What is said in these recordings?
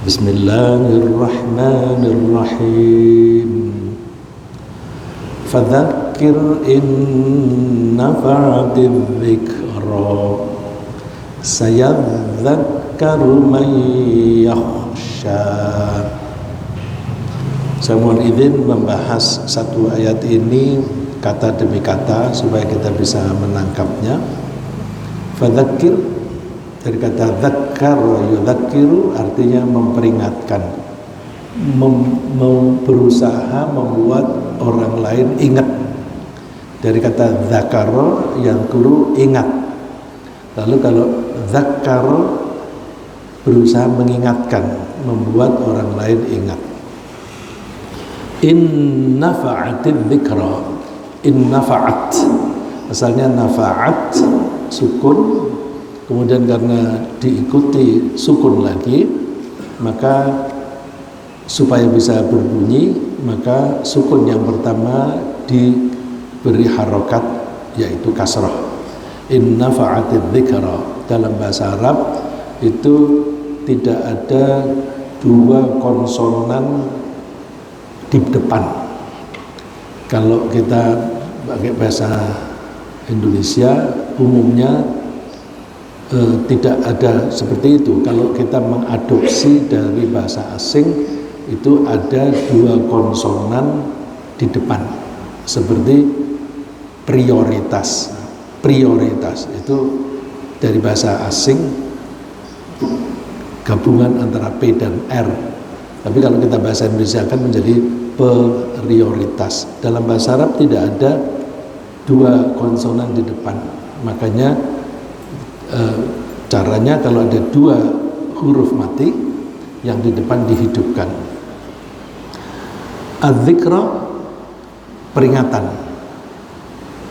Bismillahirrahmanirrahim. Fadzakir in nafa'ati dzikra sayadzakkaru man yakhsha. Saya mohon izin membahas satu ayat ini kata demi kata supaya kita bisa menangkapnya. Fadzakir dari kata dzakkar yudzakiru artinya memperingatkan, berusaha membuat orang lain ingat. Dari kata dzakara yang kuru ingat. Lalu kalau dzakkara berusaha mengingatkan, membuat orang lain ingat. In nafa'atid dzikra, in nafa'at asalnya nafa'at sukun, kemudian karena diikuti sukun lagi, maka supaya bisa berbunyi, maka sukun yang pertama diberi harokat, yaitu kasrah. In nafa'atid dzikra, dalam bahasa Arab itu tidak ada dua konsonan di depan. Kalau kita pakai bahasa Indonesia umumnya tidak ada seperti itu. Kalau kita mengadopsi dari bahasa asing itu ada dua konsonan di depan, seperti prioritas. Prioritas itu dari bahasa asing gabungan antara P dan R. Tapi kalau kita bahasa Indonesia akan menjadi prioritas. Dalam bahasa Arab tidak ada dua konsonan di depan. Makanya caranya kalau ada dua huruf mati, yang di depan dihidupkan. Az-dzikra, peringatan.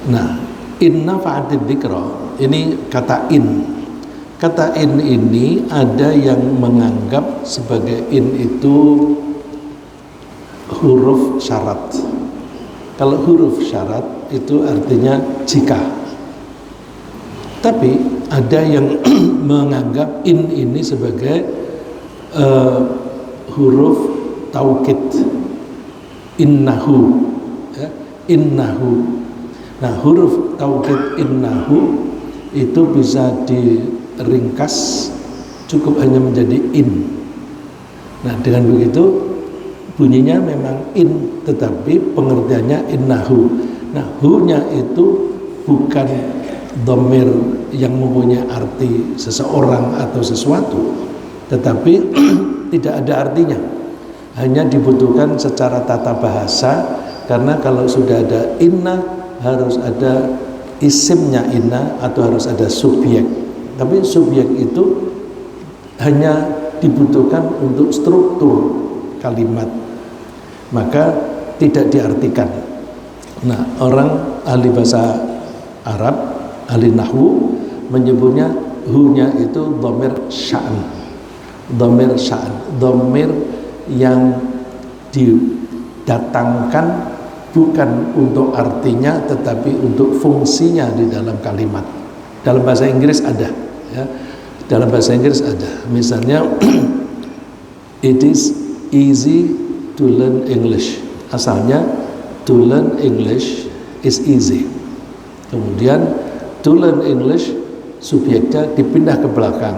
Nah, inna fa'atid dzikra, ini kata in. Kata in ini ada yang menganggap sebagai in itu huruf syarat. Kalau huruf syarat itu artinya jika. Tapi ada yang menganggap in ini sebagai huruf taukid. Innahu, ya, innahu. Nah, huruf taukid innahu itu bisa diringkas cukup hanya menjadi in. Nah, dengan begitu bunyinya memang in, tetapi pengertiannya innahu. Nah, hu-nya itu bukan dhamir yang mempunyai arti seseorang atau sesuatu, tetapi tidak ada artinya, hanya dibutuhkan secara tata bahasa. Karena kalau sudah ada inna harus ada isimnya inna atau harus ada subjek, tapi subjek itu hanya dibutuhkan untuk struktur kalimat, maka tidak diartikan. Nah, orang ahli bahasa Arab, ahli nahwu menyebutnya hu-nya itu dhamir sya'an. Dhamir sya'an, dhamir yang didatangkan bukan untuk artinya tetapi untuk fungsinya di dalam kalimat. Dalam bahasa Inggris ada, ya. Dalam bahasa Inggris ada. Misalnya it is easy to learn English. Asalnya to learn English is easy. Kemudian to learn English subjeknya dipindah ke belakang,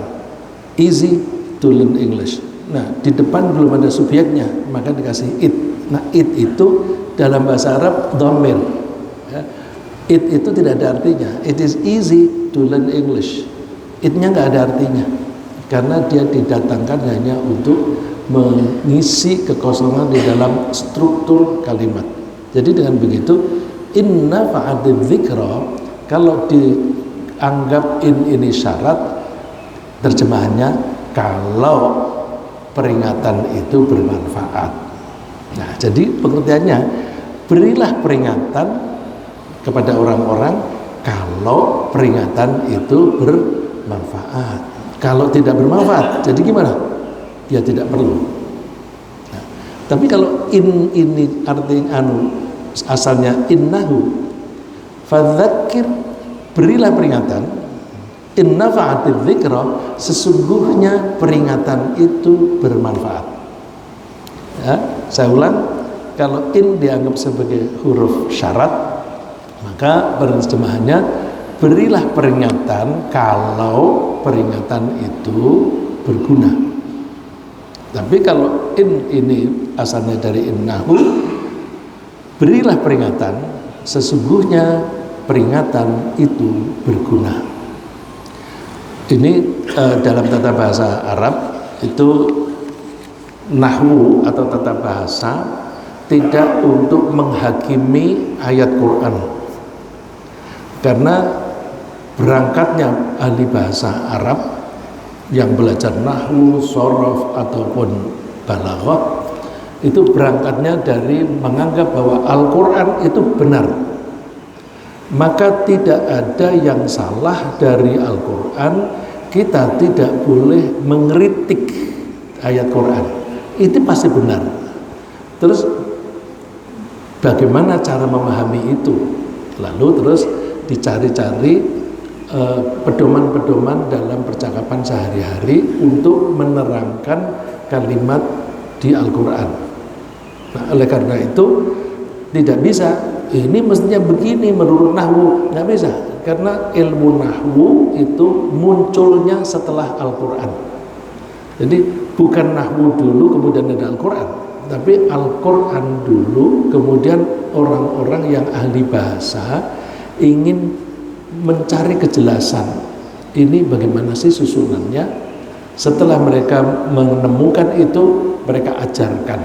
easy to learn English. Nah, di depan belum ada subjeknya, maka dikasih it. Nah, it itu dalam bahasa Arab dhamir, ya. It itu tidak ada artinya. It is easy to learn English. It-nya nggak ada artinya karena dia didatangkan hanya untuk mengisi kekosongan di dalam struktur kalimat. Jadi dengan begitu inna fa'atid dzikra, kalau dianggap in ini syarat, terjemahannya kalau peringatan itu bermanfaat. Nah, jadi pengertiannya berilah peringatan kepada orang-orang kalau peringatan itu bermanfaat. Kalau tidak bermanfaat, jadi gimana? Ya tidak perlu. Nah, tapi kalau in ini artinya asalnya innahu, fadzakir, berilah peringatan. In nafa'atiz dzikra, sesungguhnya peringatan itu bermanfaat. Ya, saya ulang, kalau in dianggap sebagai huruf syarat, maka penerjemahannya berilah peringatan kalau peringatan itu berguna. Tapi kalau in ini asalnya dari innahu, berilah peringatan sesungguhnya peringatan itu berguna. Ini dalam tata bahasa Arab itu nahwu atau tata bahasa tidak untuk menghakimi ayat Quran, karena berangkatnya ahli bahasa Arab yang belajar nahwu, shorof ataupun balaghah itu berangkatnya dari menganggap bahwa Al-Quran itu benar, maka tidak ada yang salah dari Al-Quran. Kita tidak boleh mengkritik ayat Quran, itu pasti benar. Terus bagaimana cara memahami itu? Lalu terus dicari-cari pedoman-pedoman dalam percakapan sehari-hari untuk menerangkan kalimat di Al-Quran. Nah, oleh karena itu tidak bisa ini mestinya begini menurut nahwu, nggak bisa, karena ilmu nahwu itu munculnya setelah Al-Quran. Jadi bukan nahwu dulu kemudian ada Al-Quran, tapi Al-Quran dulu kemudian orang-orang yang ahli bahasa ingin mencari kejelasan ini bagaimana sih susunannya. Setelah mereka menemukan itu, mereka ajarkan.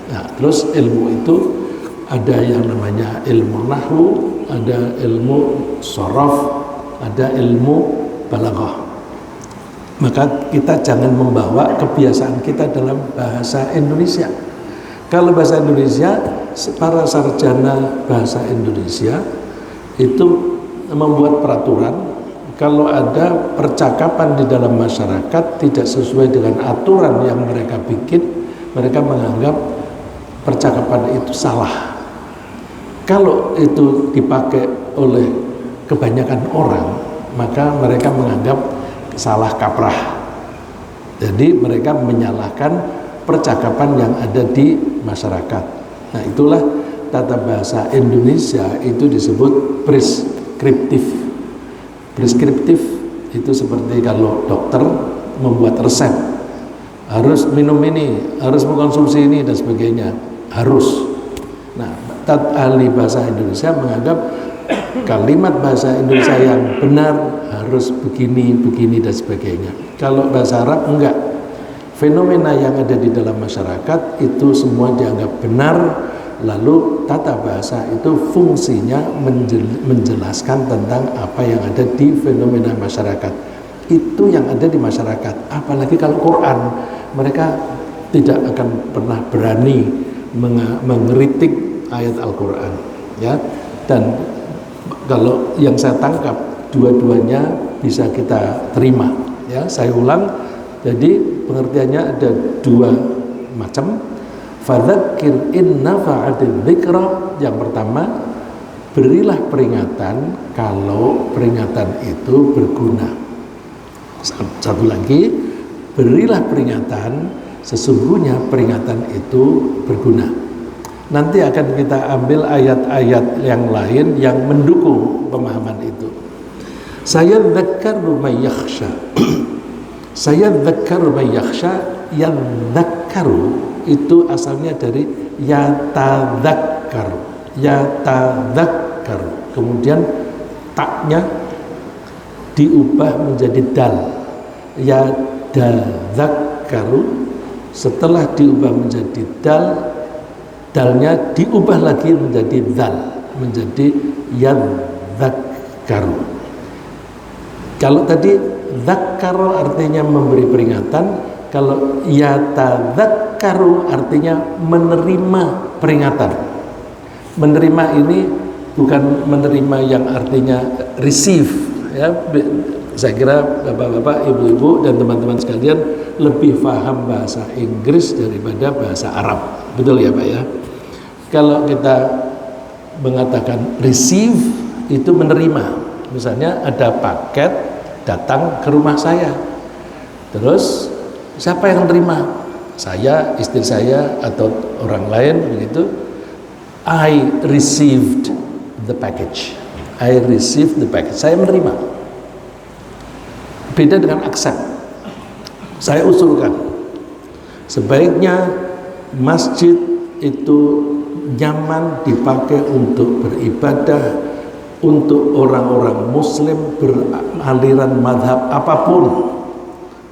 Nah, terus ilmu itu ada yang namanya ilmu nahwu, ada ilmu shorof, ada ilmu balaghah. Maka kita jangan membawa kebiasaan kita dalam bahasa Indonesia. Kalau bahasa Indonesia, para sarjana bahasa Indonesia itu membuat peraturan, kalau ada percakapan di dalam masyarakat tidak sesuai dengan aturan yang mereka bikin, mereka menganggap percakapan itu salah. Kalau itu dipakai oleh kebanyakan orang, maka mereka menganggap salah kaprah. Jadi mereka menyalahkan percakapan yang ada di masyarakat. Nah, itulah tata bahasa Indonesia itu disebut preskriptif. Preskriptif itu seperti kalau dokter membuat resep, harus minum ini, harus mengkonsumsi ini dan sebagainya, harus. Nah, ahli bahasa Indonesia menganggap kalimat bahasa Indonesia yang benar harus begini, begini dan sebagainya. Kalau bahasa Arab enggak. Fenomena yang ada di dalam masyarakat itu semua dianggap benar, lalu tata bahasa itu fungsinya menjelaskan tentang apa yang ada di fenomena masyarakat. Itu yang ada di masyarakat. Apalagi kalau Quran, mereka tidak akan pernah berani mengkritik ayat Al-Quran, ya. Dan kalau yang saya tangkap dua-duanya bisa kita terima, ya. Saya ulang, jadi pengertiannya ada dua macam. Fadzakir in nafa'atiz dzikra, yang pertama, berilah peringatan kalau peringatan itu berguna. Satu lagi, berilah peringatan sesungguhnya peringatan itu berguna. Nanti akan kita ambil ayat-ayat yang lain yang mendukung pemahaman itu. Saya dzakkaru may yakhsha. Saya dzakkaru may yakhsha, yang dzakkaru itu asalnya dari yatadzakkaru. Yatadzakkaru. Kemudian taknya diubah menjadi dal. Yatadzakkaru. Setelah diubah menjadi dal, dalnya diubah lagi menjadi dzal, menjadi yadzakkaru. Kalau tadi dzakkaru artinya memberi peringatan, kalau yatadzakkaru artinya menerima peringatan. Menerima ini bukan menerima yang artinya receive, ya. Saya kira bapak-bapak, ibu-ibu dan teman-teman sekalian lebih paham bahasa Inggris daripada bahasa Arab, betul ya Pak ya? Kalau kita mengatakan receive itu menerima, misalnya ada paket datang ke rumah saya. Terus siapa yang terima? Saya, istri saya, atau orang lain begitu. I received the package. I received the package. Saya menerima. Beda dengan accept. Saya usulkan, sebaiknya masjid itu nyaman dipakai untuk beribadah, untuk orang-orang muslim beraliran madhab apapun,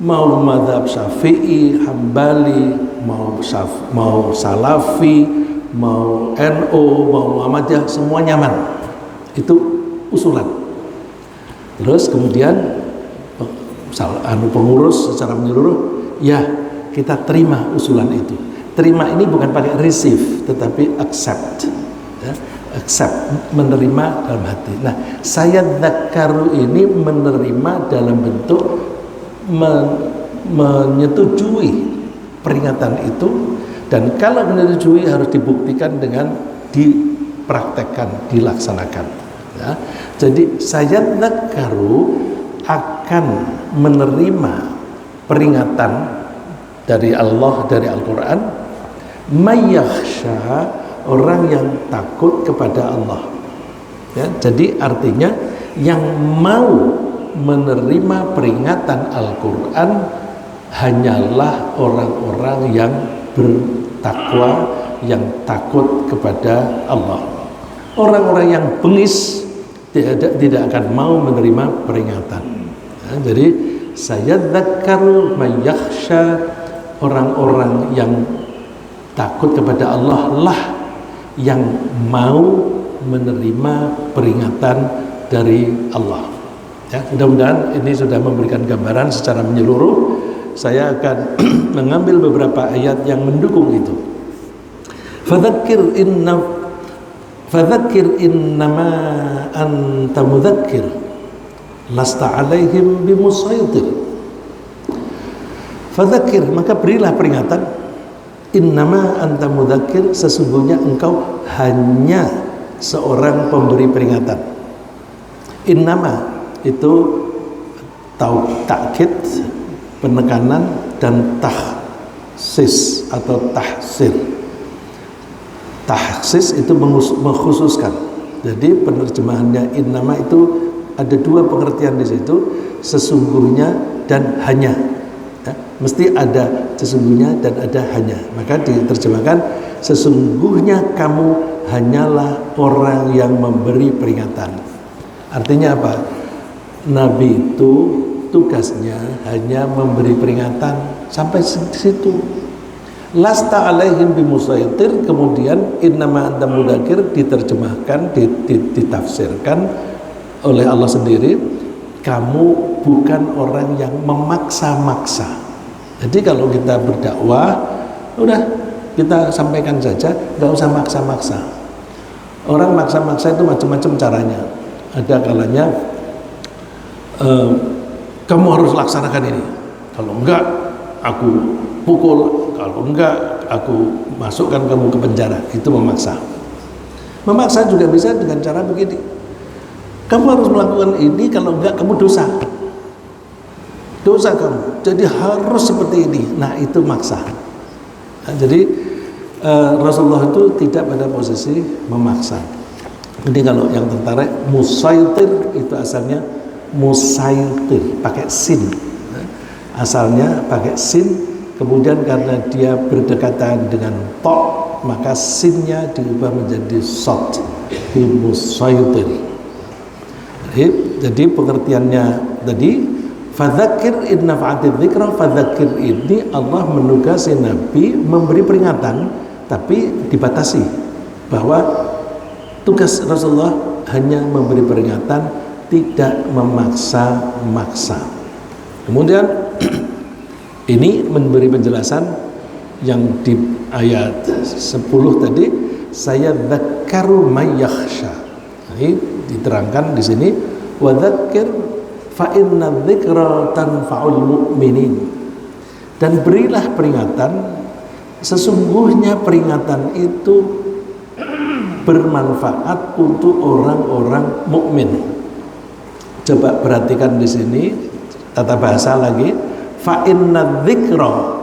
mau madhab Syafi'i, Hambali, mau Salafi, mau NU, mau Muhammadiyah, semua nyaman. Itu usulan. Terus kemudian pengurus secara menyeluruh, ya kita terima usulan itu. Terima ini bukan pakai receive, tetapi accept, ya, accept, menerima dalam hati. Nah, saya dzakaru ini menerima dalam bentuk menyetujui peringatan itu, dan kalau menyetujui harus dibuktikan dengan dipraktekkan, dilaksanakan. Ya. Jadi saya dzakaru akan menerima peringatan dari Allah, dari Al-Quran, mayyakhsha, orang yang takut kepada Allah. Ya, jadi artinya yang mau menerima peringatan Al-Quran hanyalah orang-orang yang bertakwa, yang takut kepada Allah. Orang-orang yang bengis tidak akan mau menerima peringatan. Ya, jadi saya dzakar mayyakhsha, orang-orang yang takut kepada Allah lah yang mau menerima peringatan dari Allah. Ya, mudah-mudahan ini sudah memberikan gambaran secara menyeluruh. Saya akan mengambil beberapa ayat yang mendukung itu. Fadzakir innama anta mudzakir lasta alaihim bimusaitir. Fadzakir, maka berilah peringatan. Innama anta mudzakir, sesungguhnya engkau hanya seorang pemberi peringatan. Innama itu takkid, penekanan, dan tahsis atau tahsir. Tahsis itu mengkhususkan. Jadi penerjemahannya innama itu ada dua pengertian di situ, sesungguhnya dan hanya. Ya, mesti ada sesungguhnya dan ada hanya. Maka diterjemahkan sesungguhnya kamu hanyalah orang yang memberi peringatan. Artinya apa? Nabi itu tugasnya hanya memberi peringatan sampai situ. Lasta alaihim bimusaitir, kemudian innama anta mudzakir diterjemahkan, ditafsirkan oleh Allah sendiri, kamu bukan orang yang memaksa-maksa. Jadi kalau kita berdakwah, udah kita sampaikan saja, nggak usah maksa-maksa. Orang maksa-maksa itu macam-macam caranya. Ada kalanya kamu harus laksanakan ini, kalau enggak aku pukul, kalau enggak aku masukkan kamu ke penjara. Itu memaksa. Memaksa juga bisa dengan cara begini, kamu harus melakukan ini, kalau enggak kamu dosa kamu, jadi harus seperti ini. Nah, itu maksa. Nah, jadi Rasulullah itu tidak pada posisi memaksa. Jadi kalau yang tertarik, musaitir itu asalnya musaitir, pakai sin. Asalnya pakai sin, kemudian karena dia berdekatan dengan to, maka sinnya diubah menjadi sod, musaitir. Jadi pengertiannya tadi, fadzakir in nafa'atidz dzikra, fadzakir ini Allah menugasi Nabi memberi peringatan, tapi dibatasi bahwa tugas Rasulullah hanya memberi peringatan, tidak memaksa-maksa. Kemudian ini memberi penjelasan yang di ayat 10 tadi, saya dzakaru mayyakhsha. Ini diterangkan di sini, wa dzakir fa inna dzikra tanfa'ul mu'minin. Dan berilah peringatan, sesungguhnya peringatan itu bermanfaat untuk orang-orang mukmin. Coba perhatikan di sini tata bahasa lagi. Fa inna dzikra.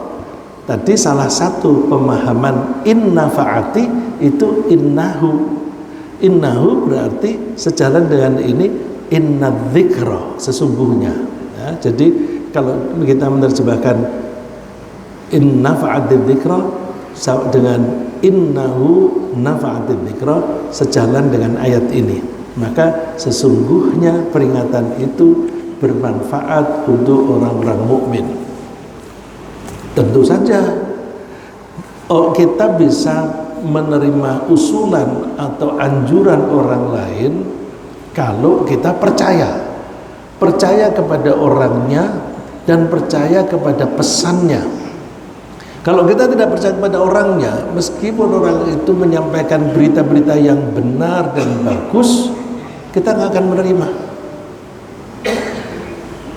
Tadi salah satu pemahaman inna fa'ati itu innahu. Innahu berarti sejalan dengan ini inna dzikra, sesungguhnya. Ya, jadi kalau kita menerjemahkan inna fa'ati dzikra dengan innahu nafa'ati dzikra sejalan dengan ayat ini, maka sesungguhnya peringatan itu bermanfaat untuk orang-orang mukmin. Tentu saja kita bisa menerima usulan atau anjuran orang lain kalau kita percaya kepada orangnya dan percaya kepada pesannya. Kalau kita tidak percaya kepada orangnya, meskipun orang itu menyampaikan berita-berita yang benar dan bagus, kita nggak akan menerima.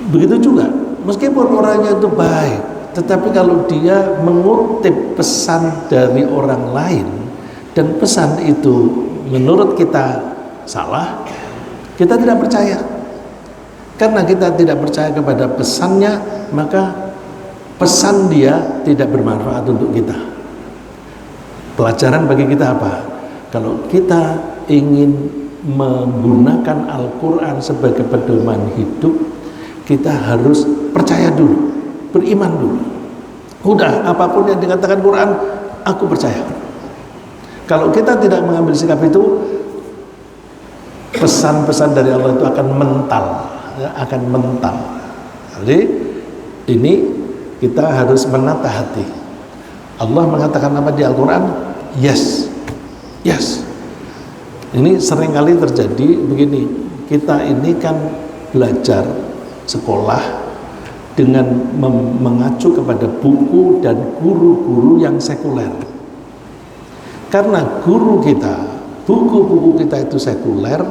Begitu juga, meskipun orangnya itu baik, tetapi kalau dia mengutip pesan dari orang lain dan pesan itu menurut kita salah, kita tidak percaya. Karena kita tidak percaya kepada pesannya, maka pesan dia tidak bermanfaat untuk kita. Pelajaran bagi kita apa? Kalau kita ingin menggunakan Al-Quran sebagai pedoman hidup, kita harus percaya dulu, beriman dulu. Udah, apapun yang dikatakan Quran, aku percaya. Kalau kita tidak mengambil sikap itu, pesan-pesan dari Allah itu akan mental, ya, akan mental. Jadi ini kita harus menata hati. Allah mengatakan apa di Al-Quran? Yes, yes. Ini seringkali terjadi begini. Kita ini kan belajar sekolah dengan mengacu kepada buku dan guru-guru yang sekuler. Karena guru kita, buku-buku kita itu sekuler,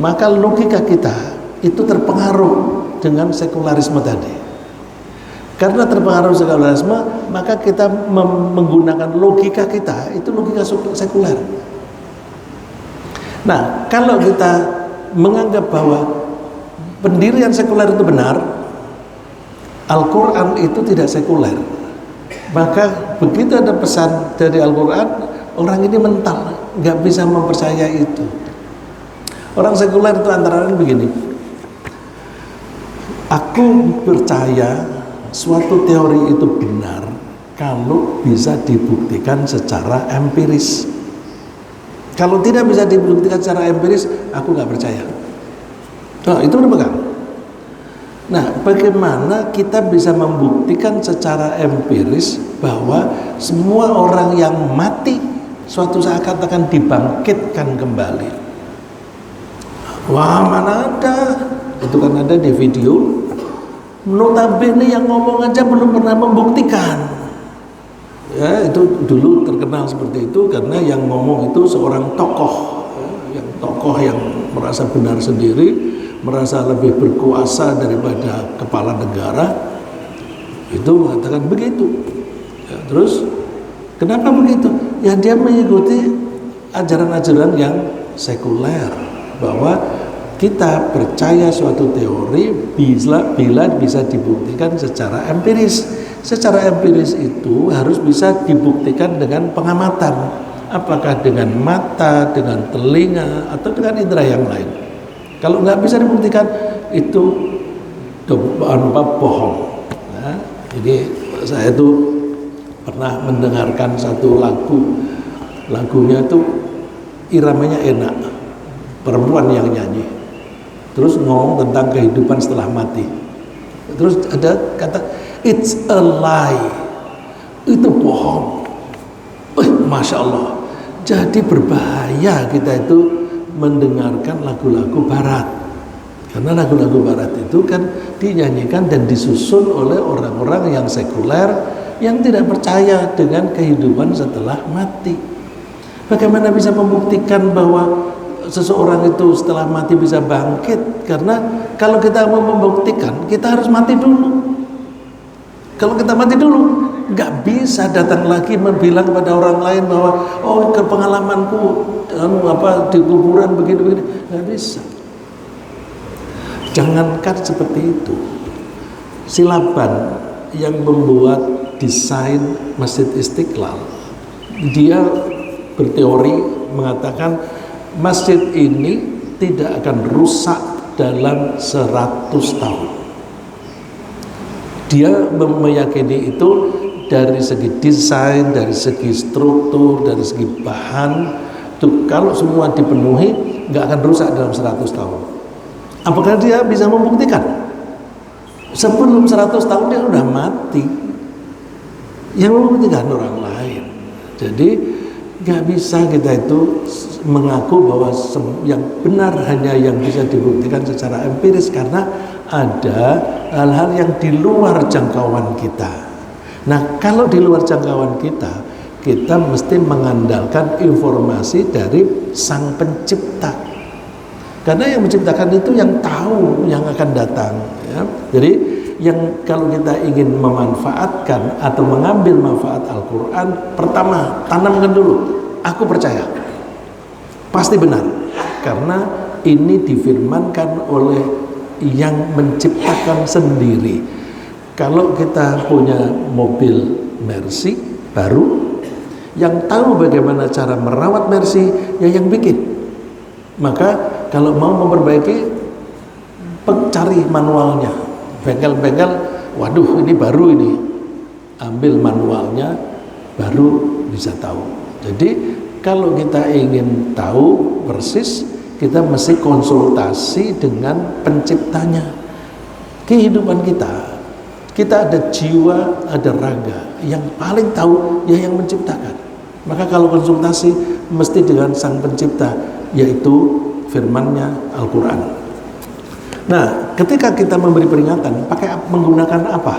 maka logika kita itu terpengaruh dengan sekularisme tadi. Karena terpengaruh sekularisme, maka kita menggunakan logika kita, itu logika sekuler. Nah, kalau kita menganggap bahwa pendirian sekuler itu benar, Al-Quran itu tidak sekuler, maka begitu ada pesan dari Al-Quran, orang ini mental, nggak bisa mempercayai itu. Orang sekuler itu antara lain begini, aku percaya suatu teori itu benar kalau bisa dibuktikan secara empiris. Kalau tidak bisa dibuktikan secara empiris, aku nggak percaya. Nah, itu udah pegang. Nah, bagaimana kita bisa membuktikan secara empiris bahwa semua orang yang mati suatu saat akan dibangkitkan kembali? Wah, mana ada? Itu kan ada di video. Notabene yang ngomong aja belum pernah membuktikan. Ya, itu dulu terkenal seperti itu karena yang ngomong itu seorang tokoh, yang merasa benar sendiri, merasa lebih berkuasa daripada kepala negara, itu mengatakan begitu. Ya, terus kenapa begitu? Ya, dia mengikuti ajaran-ajaran yang sekuler, bahwa kita percaya suatu teori bila bisa dibuktikan secara empiris. Secara empiris itu harus bisa dibuktikan dengan pengamatan, apakah dengan mata, dengan telinga, atau dengan indera yang lain. Kalau nggak bisa dibuktikan, itu bohong. Nah, jadi saya tuh pernah mendengarkan satu lagunya itu iramanya enak, perempuan yang nyanyi. Terus ngomong tentang kehidupan setelah mati. Terus ada kata it's a lie, itu bohong. Masya Allah. Jadi berbahaya kita itu mendengarkan lagu-lagu barat, karena lagu-lagu barat itu kan dinyanyikan dan disusun oleh orang-orang yang sekuler, yang tidak percaya dengan kehidupan setelah mati. Bagaimana bisa membuktikan bahwa seseorang itu setelah mati bisa bangkit? Karena kalau kita mau membuktikan, kita harus mati dulu. Kalau kita mati dulu, nggak bisa datang lagi bilang kepada orang lain bahwa oh, ke pengalamanku di kuburan begini-begini, nggak bisa. Jangankan seperti itu, Silaban yang membuat desain Masjid Istiqlal, dia berteori mengatakan masjid ini tidak akan rusak dalam 100 tahun. Dia meyakini itu dari segi desain, dari segi struktur, dari segi bahan. Tuh, kalau semua dipenuhi nggak akan rusak dalam 100 tahun. Apakah dia bisa membuktikan? Sebelum 100 tahun dia sudah mati. Yang membuktikan orang lain. Jadi nggak bisa kita itu mengaku bahwa yang benar hanya yang bisa dibuktikan secara empiris, karena ada hal-hal yang di luar jangkauan kita. Nah, kalau di luar jangkauan kita, kita mesti mengandalkan informasi dari Sang Pencipta. Karena yang menciptakan itu yang tahu yang akan datang, ya. Jadi yang kalau kita ingin memanfaatkan atau mengambil manfaat Al-Quran, pertama tanamkan dulu, aku percaya pasti benar, karena ini difirmankan oleh yang menciptakan sendiri. Kalau kita punya mobil Mercy baru, yang tahu bagaimana cara merawat Mercy ya yang bikin. Maka kalau mau memperbaiki, cari manualnya. Bengkel-bengkel, waduh ini baru ini, ambil manualnya, baru bisa tahu. Jadi kalau kita ingin tahu persis, kita mesti konsultasi dengan penciptanya. Kehidupan kita ada jiwa, ada raga, yang paling tahu ya yang menciptakan. Maka kalau konsultasi mesti dengan Sang Pencipta, yaitu firman-Nya Al-Quran. Nah, ketika kita memberi peringatan, menggunakan apa?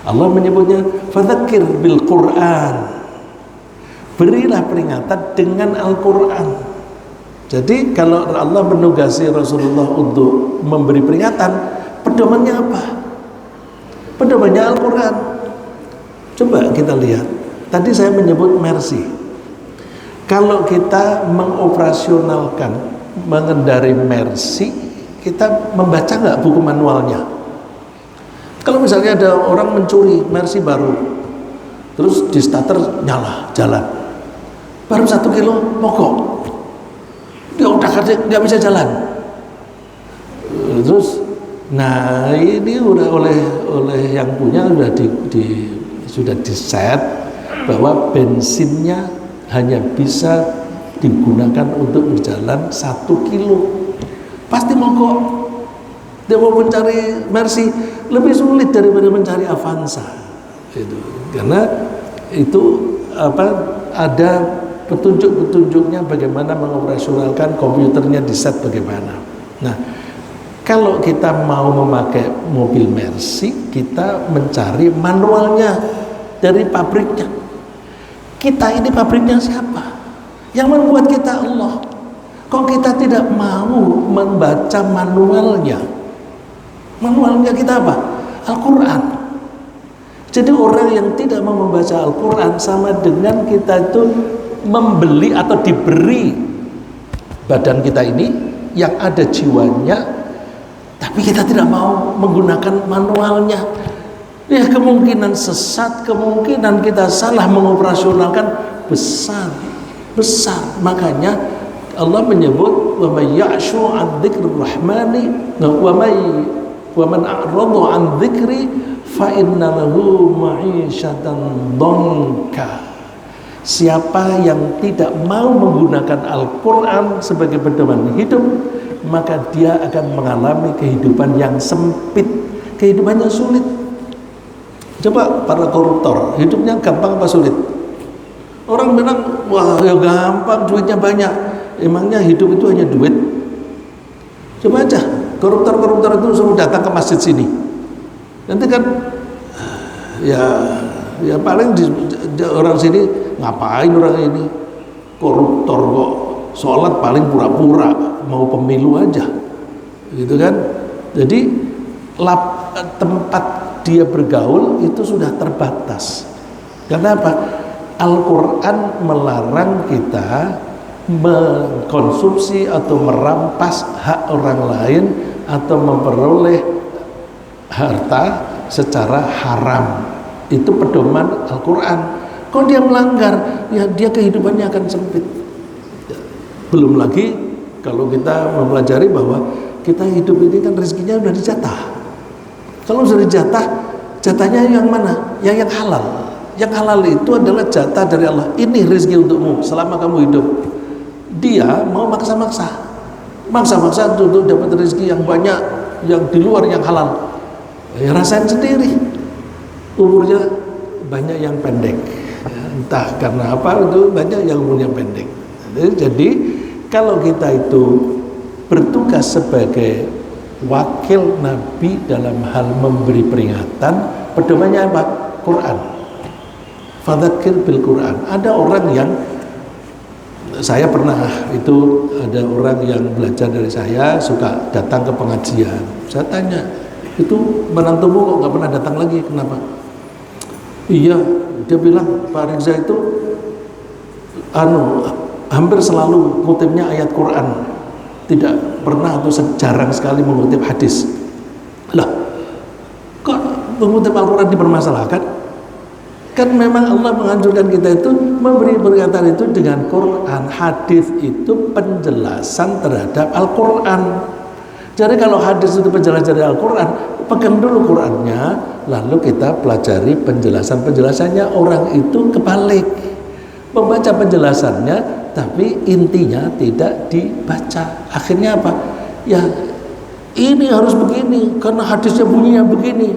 Allah menyebutnya fadzakir bil Quran. Berilah peringatan dengan Al-Quran. Jadi kalau Allah menugasi Rasulullah untuk memberi peringatan, pedomannya apa? Pedomannya Al-Quran. Coba kita lihat. Tadi saya menyebut Mercy. Kalau kita mengoperasionalkan, mengendarai Mercy, kita membaca nggak buku manualnya? Kalau misalnya ada orang mencuri Mercy baru, terus di starter nyala, jalan, baru 1 kilo mogok, dia udah nggak bisa jalan. Terus, nah ini udah oleh yang punya sudah di set bahwa bensinnya hanya bisa digunakan untuk berjalan 1 kilo. Pasti mogok. Dia mau mencari Mercy lebih sulit daripada mencari Avanza. Itu karena itu ada petunjuk-petunjuknya bagaimana mengoperasionalkan komputernya, di set bagaimana. Nah, kalau kita mau memakai mobil Mercy, kita mencari manualnya dari pabriknya. Kita ini pabriknya siapa? Yang membuat kita Allah. Kok kita tidak mau membaca manualnya? Manualnya kita apa? Al-Quran. Jadi orang yang tidak mau membaca Al-Quran sama dengan kita itu membeli atau diberi badan kita ini yang ada jiwanya, tapi kita tidak mau menggunakan manualnya. Ya, kemungkinan sesat, kemungkinan kita salah mengoperasionalkan besar. Makanya Allah menyebut wa may ya'shu 'an dzikrir rahmani wa man a'rada 'an dzikri fa inna lahu ma'isyatan dhanka. Siapa yang tidak mau menggunakan Al-Quran sebagai pedoman hidup, maka dia akan mengalami kehidupan yang sempit, kehidupan yang sulit. Coba para koruptor, hidupnya gampang apa sulit? Orang bilang, wah ya gampang, duitnya banyak. Emangnya hidup itu hanya duit? Coba aja, koruptor-koruptor itu suruh datang ke masjid sini. Nanti kan, ya paling orang sini, ngapain orang ini? Koruptor kok, sholat paling pura-pura, mau pemilu aja. Gitu kan? Jadi, tempat dia bergaul itu sudah terbatas. Karena apa? Al-Quran melarang kita mengkonsumsi atau merampas hak orang lain atau memperoleh harta secara haram. Itu pedoman Al-Quran. Kalau dia melanggar, ya dia kehidupannya akan sempit. Belum lagi kalau kita mempelajari bahwa kita hidup ini kan rezekinya udah dijatah. Kalau sudah dijatah, jatahnya yang mana? Yang halal. Yang halal itu adalah jatah dari Allah. Ini rezeki untukmu selama kamu hidup. Dia mau maksa-maksa untuk dapat rezeki yang banyak, yang di luar yang halal. Ya, rasain sendiri. Umurnya banyak yang pendek. Ya, entah karena apa itu banyak yang umurnya pendek. Jadi kalau kita itu bertugas sebagai wakil Nabi dalam hal memberi peringatan, pedomannya apa? Quran. Fadzakir bil Quran. Ada orang yang saya pernah itu ada orang yang belajar dari saya suka datang ke pengajian. Saya tanya, itu menantumu kok nggak pernah datang lagi? Kenapa? Iya, dia bilang Pak Riza itu hampir selalu ngutipnya ayat Quran, tidak pernah atau jarang sekali mengutip hadis. Lah, kok mengutip Al-Quran dipermasalahkan? Kan memang Allah menganjurkan kita itu memberi peringatan itu dengan Quran. Hadis itu penjelasan terhadap Al-Quran. Jadi kalau hadis itu penjelasan dari Al-Quran, pegang dulu Qurannya, lalu kita pelajari penjelasan-penjelasannya. Orang itu kebalik, membaca penjelasannya, tapi intinya tidak dibaca. Akhirnya apa? Ya ini harus begini, karena hadisnya bunyinya begini.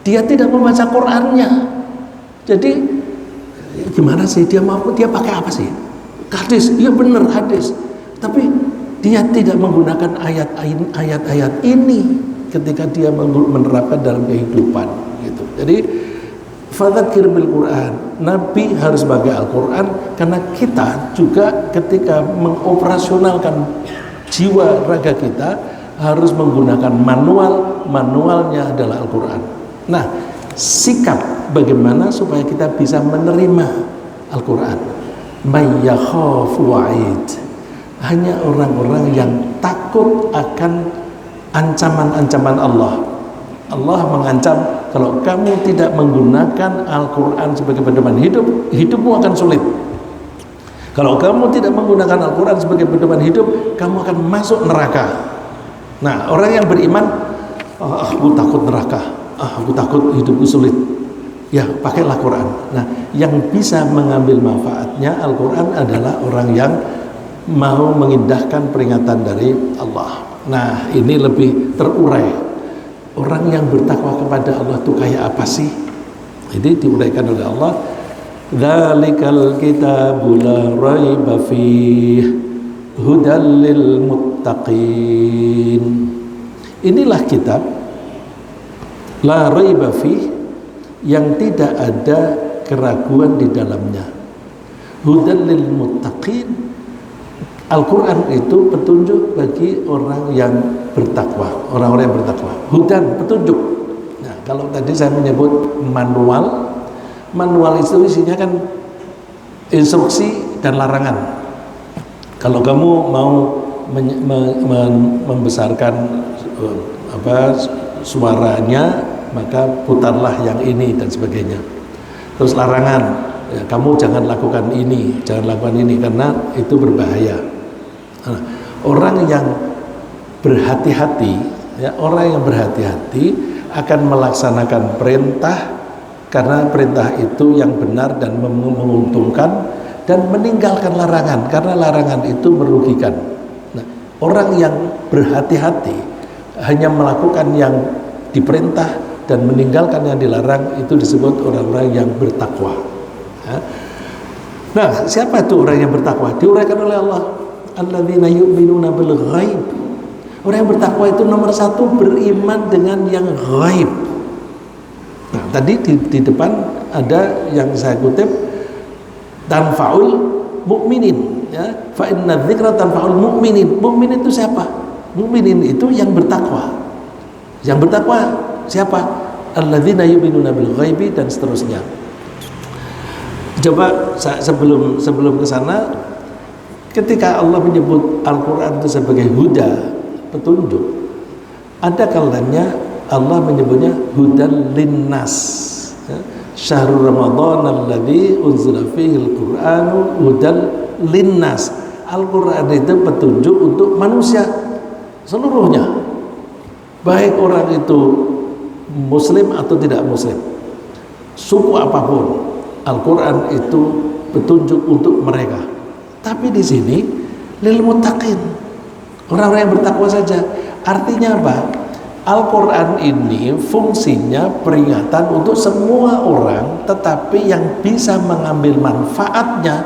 Dia tidak membaca Qurannya. Jadi gimana sih dia pakai apa sih? Hadis, iya benar hadis. Tapi dia tidak menggunakan ayat-ayat ini ketika dia menerapkan dalam kehidupan gitu. Jadi fadzakir bil Quran. Nabi harus pakai Al-Quran karena kita juga ketika mengoperasionalkan jiwa raga kita harus menggunakan manualnya adalah Al-Quran. Nah, sikap bagaimana supaya kita bisa menerima Al-Quran. May yakhafu wa'id. Hanya orang-orang yang takut akan ancaman-ancaman Allah. Allah mengancam kalau kamu tidak menggunakan Al-Quran sebagai pedoman hidup, hidupmu akan sulit. Kalau kamu tidak menggunakan Al-Quran sebagai pedoman hidup, kamu akan masuk neraka. Nah, orang yang beriman, aku takut neraka, aku takut hidupku sulit. Ya, pakailah Quran. Nah, yang bisa mengambil manfaatnya Al-Quran adalah orang yang mau mengindahkan peringatan dari Allah. Nah, ini lebih terurai. Orang yang bertakwa kepada Allah itu kayak apa sih? Ini diuraikan oleh Allah. Dzalikal kitabu la raiba fihi hudal lil muttaqin. Inilah kitab la raiba fihi, yang tidak ada keraguan di dalamnya. Hudal lil muttaqin. Al-Quran itu petunjuk bagi orang yang bertakwa, orang-orang yang bertakwa. Hudan, petunjuk. Nah, kalau tadi saya menyebut manual itu isinya kan instruksi dan larangan. Kalau kamu mau membesarkan suaranya, maka putarlah yang ini dan sebagainya. Terus larangan, ya, kamu jangan lakukan ini karena itu berbahaya. Nah, orang yang berhati-hati akan melaksanakan perintah karena perintah itu yang benar dan menguntungkan, dan meninggalkan larangan karena larangan itu merugikan. Nah, orang yang berhati-hati hanya melakukan yang diperintah dan meninggalkan yang dilarang, itu disebut orang-orang yang bertakwa. Nah, siapa itu orang yang bertakwa? Diuraikan oleh Allah, alladzina yu'minuna bil ghaib. Orang yang bertakwa itu nomor satu beriman dengan yang ghaib. Nah, tadi di depan ada yang saya kutip, tanfa'ul mu'minin, ya, fa inna dzikra tanfa'ul mu'minin. Mu'min itu siapa? Mu'minin itu yang bertakwa. Yang bertakwa siapa? Alladzina yu'minuna bil ghaibi, dan seterusnya. Coba sebelum ke sana, ketika Allah menyebut Al-Quran itu sebagai huda, petunjuk, Ada kalanya Allah menyebutnya hudan linnas, ya. Syahrul Ramadan alladzi unzila fihi al-Qur'anu hudan linnas. Al-Qur'an itu petunjuk untuk manusia seluruhnya, baik orang itu muslim atau tidak muslim, suku apapun. Al-Qur'an itu petunjuk untuk mereka. Tapi di sini lil muttaqin, orang-orang yang bertakwa saja. Artinya apa? Al-Quran ini fungsinya peringatan untuk semua orang, tetapi yang bisa mengambil manfaatnya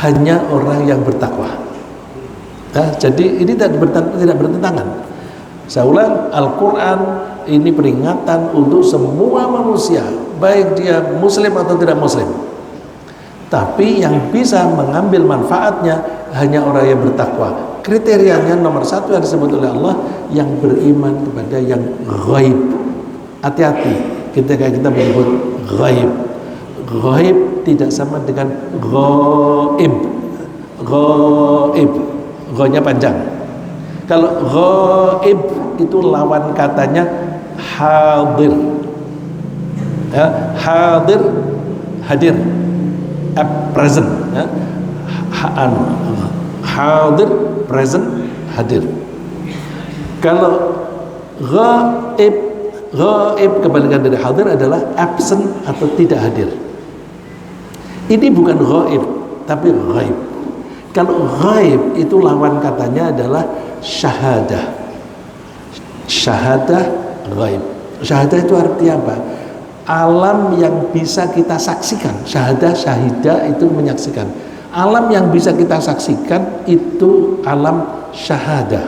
hanya orang yang bertakwa. Nah, jadi ini tidak bertentangan. Saya ulang, Al-Quran ini peringatan untuk semua manusia, baik dia muslim atau tidak muslim. Tapi yang bisa mengambil manfaatnya hanya orang yang bertakwa. Kriterianya nomor satu yang disebut oleh Allah, yang beriman kepada yang ghaib. Hati-hati ketika kita menyebut ghaib. Ghaib tidak sama dengan ghaib. Ghaib, gha-nya panjang. Kalau ghaib itu lawan katanya hadir. Ya, hadir, hadir, present. Ya. Hadir, present, hadir. Kalau ghaib, ghaib kebalikan dari hadir adalah absent atau tidak hadir. Ini bukan ghaib, tapi ghaib. Kalau ghaib itu lawan katanya adalah syahadah. Syahadah, ghaib. Syahadah itu artinya apa? Alam yang bisa kita saksikan. Syahadah, syahidah itu menyaksikan. Alam yang bisa kita saksikan itu alam syahadah.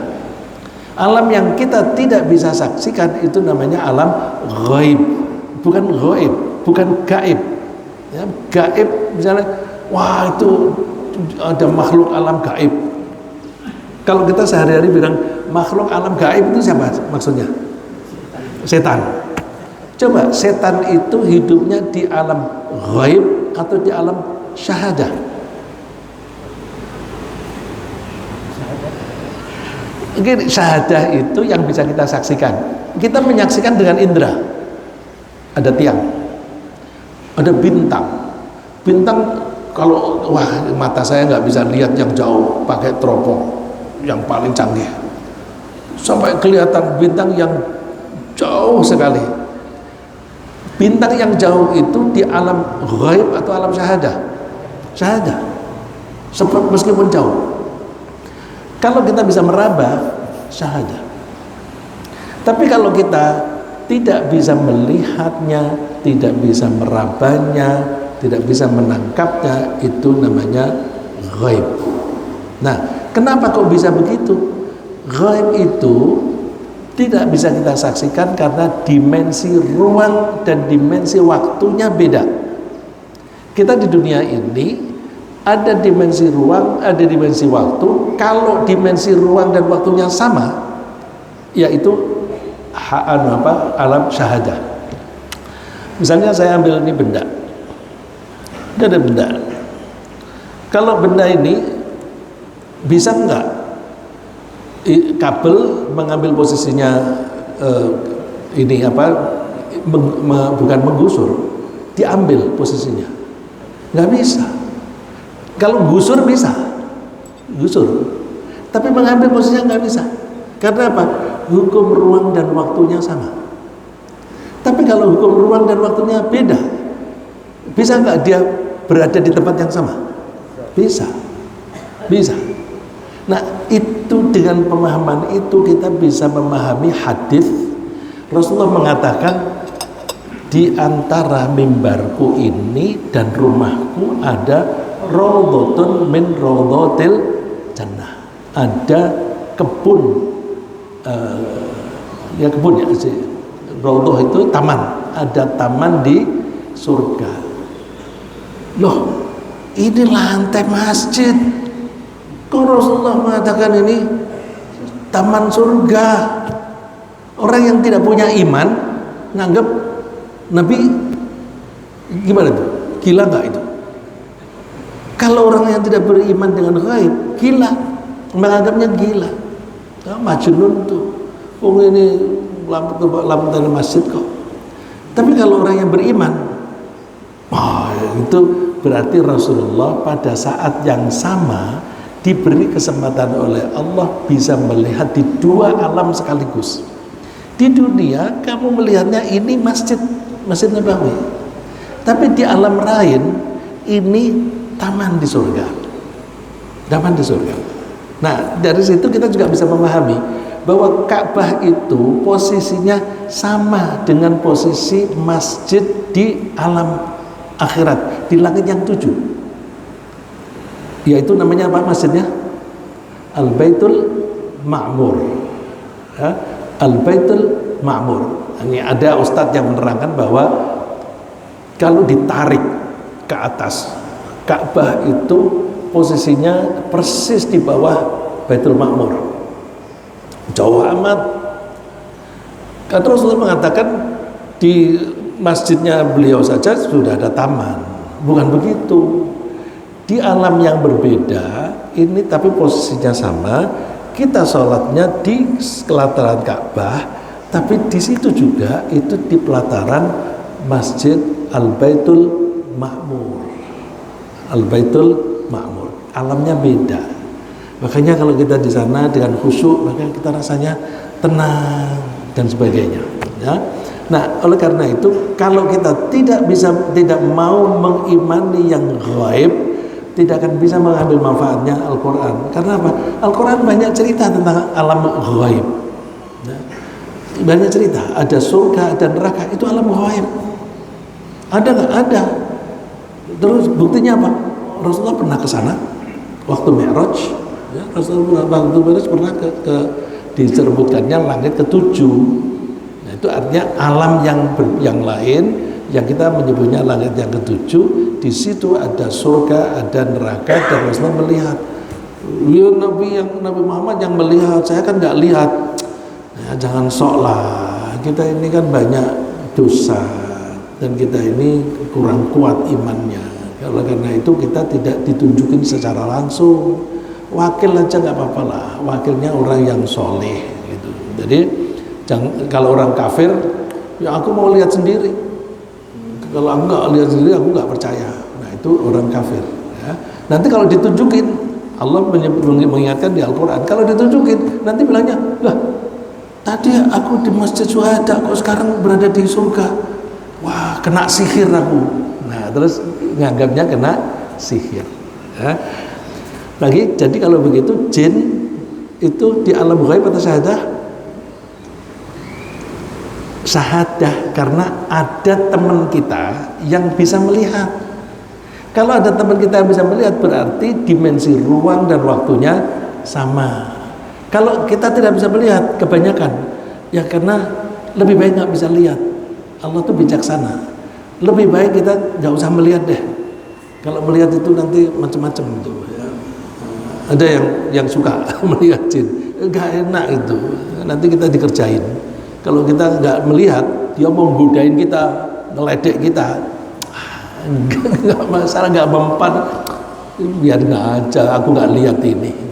Alam yang kita tidak bisa saksikan itu namanya alam ghaib. Bukan ghaib, bukan gaib. Ya, gaib misalnya, wah itu ada makhluk alam gaib. Kalau kita sehari-hari bilang makhluk alam gaib itu siapa maksudnya? Setan. Coba setan itu hidupnya di alam ghaib atau di alam syahadah? Mungkin syahadah itu yang bisa kita saksikan. Kita menyaksikan dengan indera. Ada tiang, ada bintang. Bintang kalau wah mata saya nggak bisa lihat yang jauh, pakai teropong yang paling canggih, sampai kelihatan bintang yang jauh sekali. Bintang yang jauh itu di alam ghaib atau alam syahadah? Syahadah. Meskipun jauh. Kalau kita bisa meraba, syahadah. Tapi kalau kita tidak bisa melihatnya, tidak bisa merabanya, tidak bisa menangkapnya, itu namanya ghaib. Nah, kenapa kok bisa begitu? Ghaib itu tidak bisa kita saksikan karena dimensi ruang dan dimensi waktunya beda. Kita di dunia ini ada dimensi ruang, ada dimensi waktu. Kalau dimensi ruang dan waktunya sama, yaitu alam syahadah. Misalnya saya ambil ini benda, ini ada benda. Kalau benda ini bisa enggak kabel mengambil posisinya ini bukan menggusur, diambil posisinya, nggak bisa. Kalau gusur bisa, gusur. Tapi mengambil posisinya nggak bisa. Karena apa? Hukum ruang dan waktunya sama. Tapi kalau hukum ruang dan waktunya beda, bisa nggak dia berada di tempat yang sama? Bisa, bisa. Nah, itu dengan pemahaman itu kita bisa memahami hadis. Rasulullah mengatakan, di antara mimbarku ini dan rumahku ada raudhatun min raudhatil jannah. Ada kebun, kebun ya sih. Raudhah itu taman, ada taman di surga. Loh, ini lantai masjid. Kok Rasulullah mengatakan ini taman surga? Orang yang tidak punya iman nganggap Nabi gimana tuh? Gila nggak itu? Kalau orang yang tidak beriman dengan ghaib, gila, menganggapnya gila. Majnun tuh. Oh ini lampu dari masjid kok. Tapi kalau orang yang beriman, itu berarti Rasulullah pada saat yang sama diberi kesempatan oleh Allah bisa melihat di dua alam sekaligus. Di dunia kamu melihatnya ini Masjid Nabawi, tapi di alam lain ini taman di surga. Taman di surga. Nah, dari situ kita juga bisa memahami bahwa Ka'bah itu posisinya sama dengan posisi masjid di alam akhirat, di langit yang 7. Yaitu namanya apa masjidnya? Al-Baitul Ma'mur. Al-Baitul Ma'mur. Ini ada ustadz yang menerangkan bahwa kalau ditarik ke atas, Ka'bah itu posisinya persis di bawah Baitul Ma'mur. Jauh amat. Karena Rasulullah mengatakan di masjidnya beliau saja sudah ada taman. Bukan begitu. Di alam yang berbeda ini tapi posisinya sama. Kita sholatnya di pelataran Ka'bah, tapi di situ juga itu di pelataran Masjid Al-Baitul Ma'mur. Al-Baitul Ma'mur. Alamnya beda. Makanya kalau kita di sana dengan khusyuk, maka kita rasanya tenang dan sebagainya. Ya. Nah, oleh karena itu, kalau kita tidak mau mengimani yang ghaib, tidak akan bisa mengambil manfaatnya Al-Quran. Karena apa? Al-Quran banyak cerita tentang alam ghaib. Ya. Banyak cerita. Ada surga, ada neraka. Itu alam ghaib. Ada nggak? Ada. Terus buktinya apa? Rasulullah pernah ke sana waktu Mi'raj. Ya, Rasulullah waktu Mi'raj pernah diserbutkannya langit ke-7. Nah, itu artinya alam yang lain yang kita menyebutnya langit yang ke-7. Di situ ada surga, ada neraka, dan Rasulullah melihat. Ya, Nabi Muhammad yang melihat, saya kan nggak lihat. Ya, jangan sok lah. Kita ini kan banyak dosa dan kita ini kurang kuat imannya. Oleh karena itu kita tidak ditunjukin secara langsung. Wakil aja nggak apa-apa lah. Wakilnya orang yang soleh gitu. Jadi kalau orang kafir, ya aku mau lihat sendiri. Kalau aku nggak lihat sendiri, aku nggak percaya. Nah itu orang kafir. Ya. Nanti kalau ditunjukin, Allah mengingatkan di Al-Quran. Kalau ditunjukin, nanti bilangnya, lah tadi aku di masjid syuhada, kok sekarang berada di surga. Wah, kena sihir aku. Nah terus nganggapnya kena sihir. Ya. Lagi, jadi kalau begitu jin itu di alam ghaib atau syahadah? Syahadah, karena ada teman kita yang bisa melihat. Kalau ada teman kita yang bisa melihat, berarti dimensi ruang dan waktunya sama. Kalau kita tidak bisa melihat, kebanyakan ya karena lebih baik nggak bisa lihat. Allah tuh bijaksana. Lebih baik kita nggak usah melihat deh. Kalau melihat itu nanti macam-macam gitu. Ya. Ada yang suka melihat jin, nggak enak itu. Nanti kita dikerjain. Kalau kita nggak melihat, dia mau godain kita, ngeledek kita, nggak masalah, nggak mempan, biar nggak aja, aku nggak lihat ini.